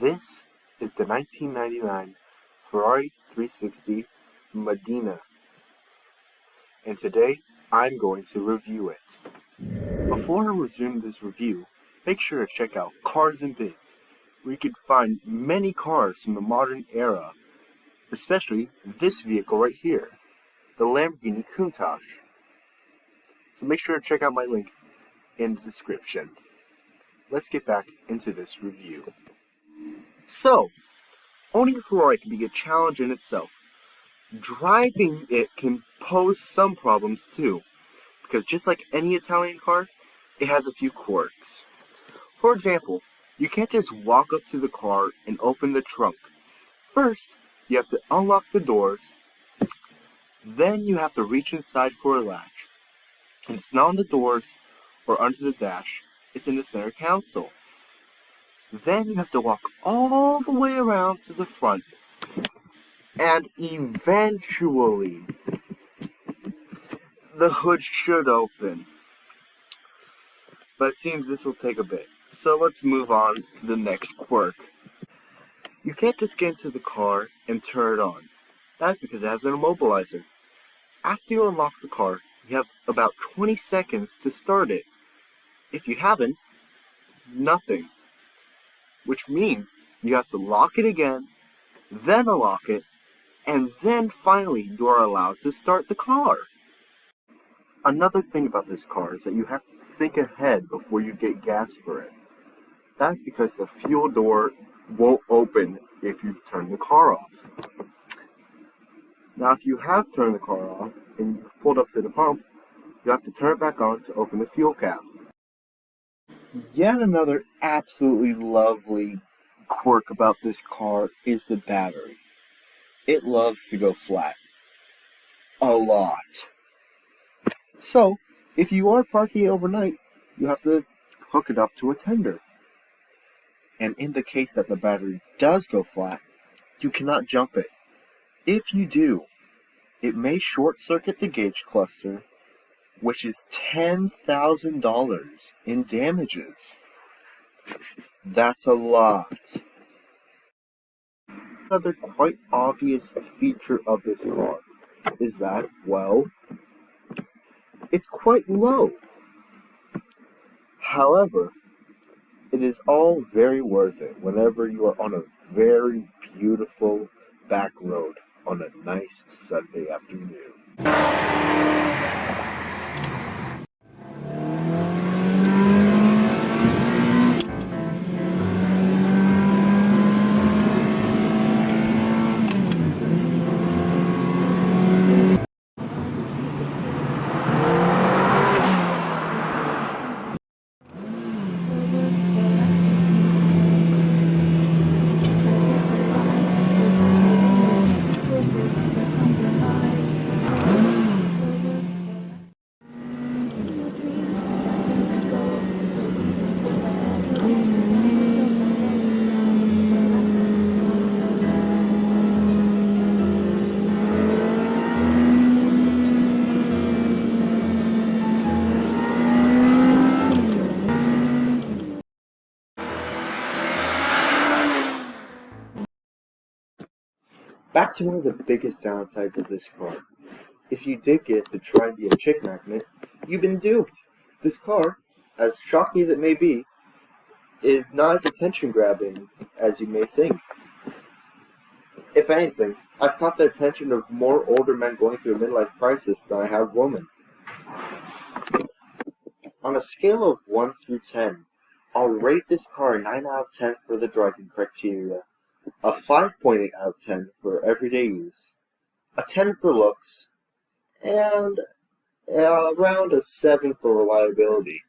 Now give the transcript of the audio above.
This is the 1999 Ferrari 360 Modena, and today I'm going to review it. Before I resume this review, make sure to check out Cars and Bids, where you can find many cars from the modern era, especially this vehicle right here, the Lamborghini Countach. So make sure to check out my link in the description. Let's get back into this review. So, owning a Ferrari can be a challenge in itself. Driving it can pose some problems too, because just like any Italian car, it has a few quirks. For example, you can't just walk up to the car and open the trunk. First, you have to unlock the doors, then you have to reach inside for a latch. And it's not on the doors or under the dash, it's in the center console. Then you have to walk all the way around to the front, and eventually the hood should open. But it seems this will take a bit. So let's move on to the next quirk. You can't just get into the car and turn it on. That's because it has an immobilizer. After you unlock the car, you have about 20 seconds to start it. If you haven't, nothing. Which means you have to lock it again, then unlock it, and then finally you are allowed to start the car. Another thing about this car is that you have to think ahead before you get gas for it. That's because the fuel door won't open if you turn the car off. Now if you have turned the car off and you've pulled up to the pump, you have to turn it back on to open the fuel cap. Yet another absolutely lovely quirk about this car is the battery. It loves to go flat. A lot. So, if you are parking it overnight, you have to hook it up to a tender. And in the case that the battery does go flat, you cannot jump it. If you do, it may short circuit the gauge cluster, which is $10,000 in damages. That's a lot. Another quite obvious feature of this car is that, well, it's quite low. However, it is all very worth it whenever you are on a very beautiful back road on a nice Sunday afternoon. Back to one of the biggest downsides of this car. If you did get it to try and be a chick magnet, you've been duped. This car, as shocking as it may be, is not as attention-grabbing as you may think. If anything, I've caught the attention of more older men going through a midlife crisis than I have women. On a scale of 1 through 10, I'll rate this car a 9 out of 10 for the driving criteria, a 5.8 out of 10 for everyday use, a 10 for looks, and around a 7 for reliability.